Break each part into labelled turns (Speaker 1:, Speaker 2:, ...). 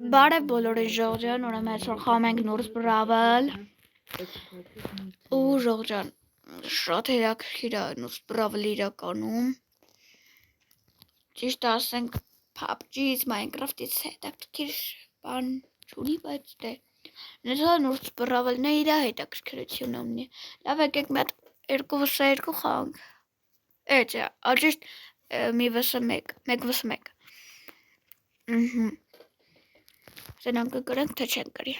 Speaker 1: Բարև բոլորին ժողջան, ուրեմն այսօր խաղում ենք նորս բրավել ու ժողջան շատ հետաքրքիր է նորս բրավելը իրականում ճիշտ ասենք PUBG-ից Minecraft-ից հետաքրքիր բան չունի, բայց դե նրա նորս բրավելն է իր հետաքրքրությունը ունի լավ եկեք մի հատ 2v2 խաղանք էջա աջիշտ մի vs1 1v1 Սենանք կրենք, թե չենք կրի։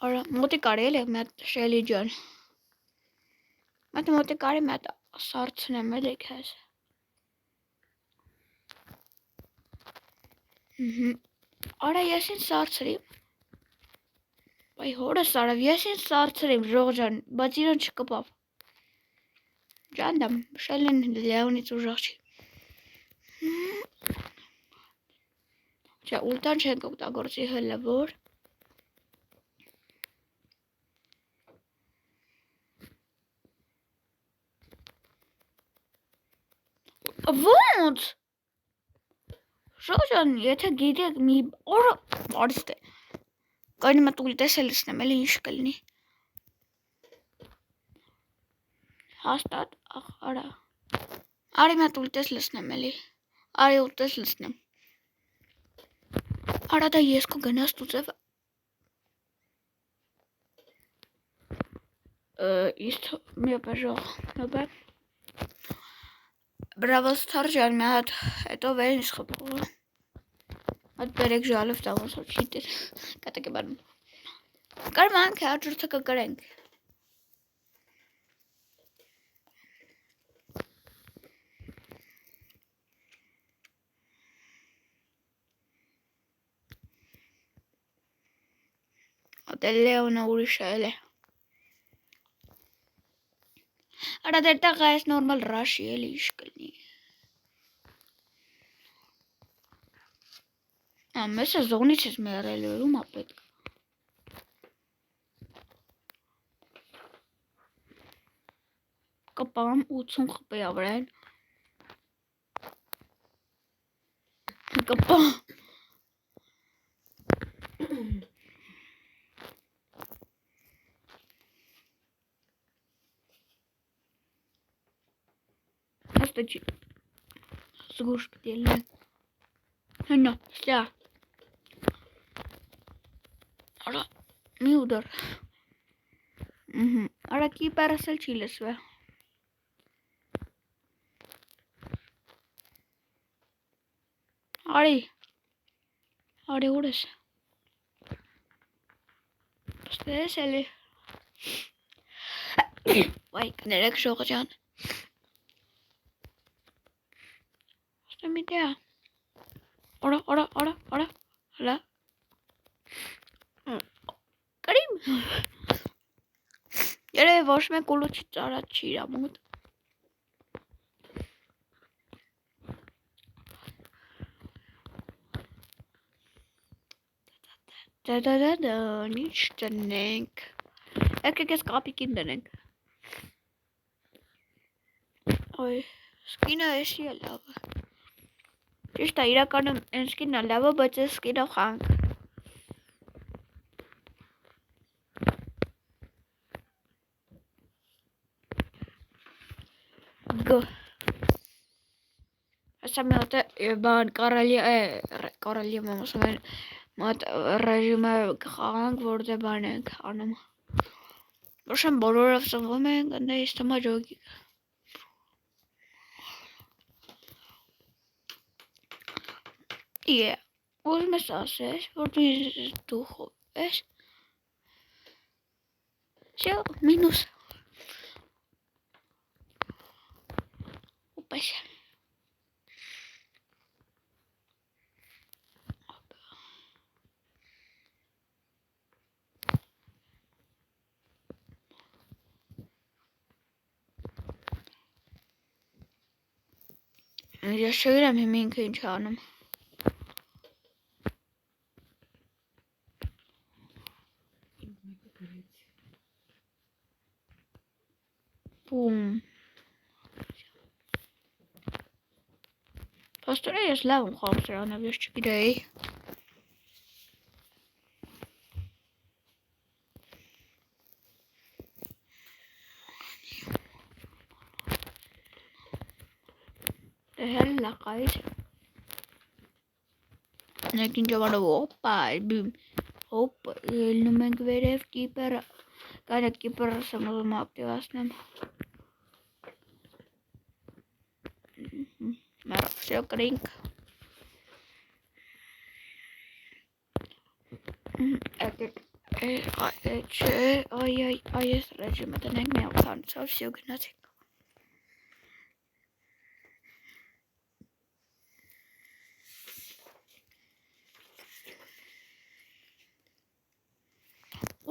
Speaker 1: Արա, մոտի կարի էլ եք մի հատ շելի ջան։ Մատը մոտի կարի մի հատ սարցնեմ էլ եք հես։ Արա, ես ինձ սարցրիմ։ Բայ հորս արավ, ես ինձ սարցրիմ, ժող ջան, բայց իրան չկպավ։ Ջանդամ, շելին լեոնից ուժաղ չի։ Չէ, ուլտան չենք օգտագործի հելը, որ Ոնց Ժոժան, եթե գիտեք մի օրը բարիստ է Կայնի մատ ուլտես է լսնեմ, էլի ինչ կլնի Հաստատ, արա Արի մատ ուլտես լսնեմ, էլի Արի ուլտես լսնեմ Արա դա ես կո գնաս տուծև Իսկ մի օպե ժող Նոբե Բրավալ ստարջան մի հատ հետով է ինձ խպողը Հատ բերեք ժալով տաղոնսով չիտեր Կատակ է բանում Կարմ անք է աջորդը կկրենք Ատել լեոնը ուրիշ էլ է Արա դերտեղ այս նորմալ ռաշի էլի ինչ կլնի Մեզ է զողնից ես մերել ուրում ապետք Կպամ 80 խպի ավրեն Կպամ Asta ce? Զգուշ պտելն Հնա, ստյա Արա, մի ուդար Արա կի պարասել չի լսվե Արի ուր ես Պստես էլի Վայ, կներեք շողը ճան Ստեմ իդեա Արա Հլա Կրիմ Երևի ոչ մեկ ուլու չի ծարած չի իրամոտ Դադադադան, ինչ տնենք Եկեք ես կապիկին դնենք Ոյ, սկինը էսի է լավը Ճիշտ է, իրականում են սկինը լավը, բայց ես սկինը խանք Գո Հեսա մի հոտ է բան կարալի մամասով են Մատ ռեժիմը կխաղանք, որ դե բան ենք անում Ոշեմ բոլորով սվում ենք, ընդ է իստամա ջոգիկ Իե, ուզում ես ասես, որ դու խով ես Շո, մինուս Ուպես Ես չգրեմ հիմ ինքը ինչ անում Բում Փաստորեն ես լավ եմ խաղում սրանով, ես չգիտեի։ Դե հելլա կայր։ Նեք ինչ ավարով օպա, բիմ, հոպ, ելնում ենք վերև կիպերը, կայնը կիպերը սմնողում ակտիվասնեմ։ Մեր վսյո կրինք։ Այ ես ռեժիմը տնենք մի աղթանցով, վսյո գնացինք։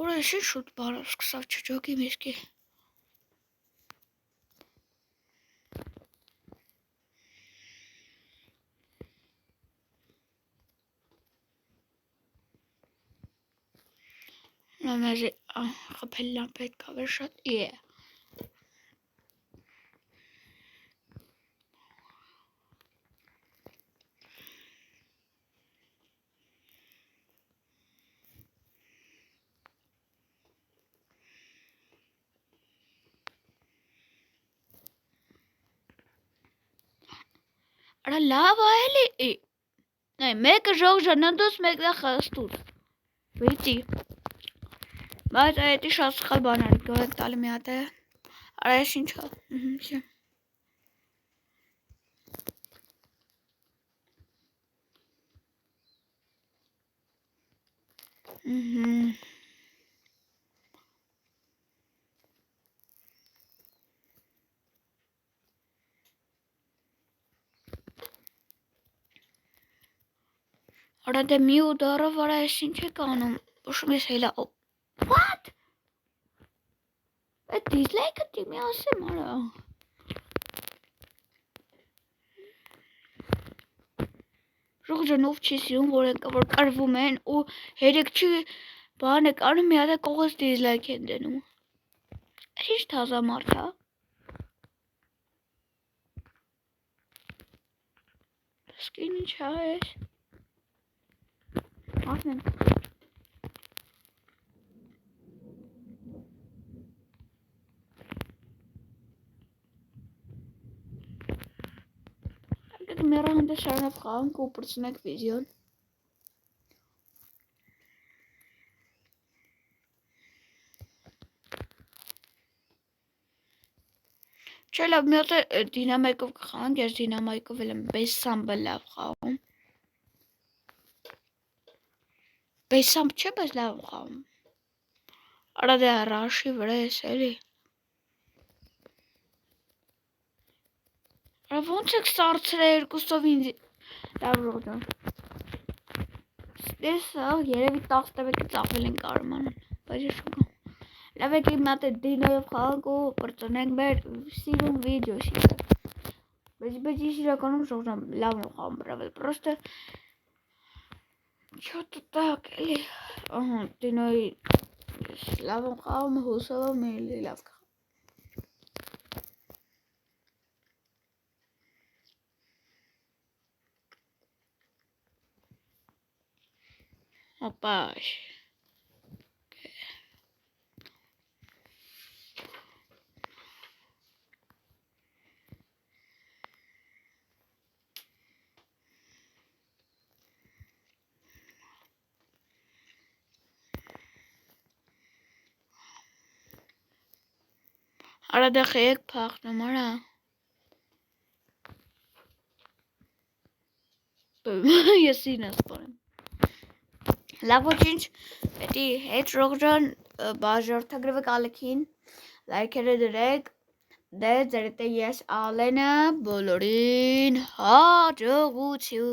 Speaker 1: Որը շի շուտ բարով սկսավ չջոգի միսկի։ Նամեզի խպելլան պետք ավեր շատ է։ Արա լավ այելի է։ Նայ, մեկը ժողժա ննդուս, մեկն է խստուս։ Վիծի։ Բայց այդի շատ սխալ բան արի, գոհեք տալի մի հատ է։ Արա ես ինչ հա։ Արա դե մի ու դարով արա ես ինչ է կանում, ուշում ես հելա, what? Այդ դիզլայքը դիմի ասեմ արա։ Ժողջան ով չի սիրում, որ կարվում են ու հերեք չի բան է կանում, մի հատ է կողոս դիզլայք են դնում։ Ինչ թազա մարդ հա։ Սկին ինչ հա ես։ Ասնեմ։ Եկեք մեռա հանդը շարնավ խաղանք ու պրծնեք վիդեոն։ Չէ լավ մի հատ է դինամայկով կխաղանք, ես դինամայկով էլ եմ բեսամբը լավ խաղում։ Բեսամբ չէ, բայց լավ խաղում։ Արա դե ռաշի վրա ես էլի։ Արա ոնց եք սարցրե երկուսով ինձ լավ ժողջան։ Ստեսա երևի 10 տվեկը ծախվել են կարման, բայց ես շուկամ։ Լավ եք իմ հատ է դինոյով խաղանք ու պրծնենք մեր սիրուն վիդեոսի։ Բայց ես իրականում ժողջան լավ եմ խաղում, բրավել, պրոստը Չոտ տակ էլի, դինոյի լավ եմ խաղում, հուսով եմ էլի լավ կխաղում։ Ապաշ։ Արա դե խեյեք փախնում արա։ Ես ինը սպորեմ։ Լավ ոչինչ, պետի հետ ժողջան բաժորդագրվեք ալեքին, լայքերը դրեք, դե ձեր դե ես ալենը բոլորին հաջողություն։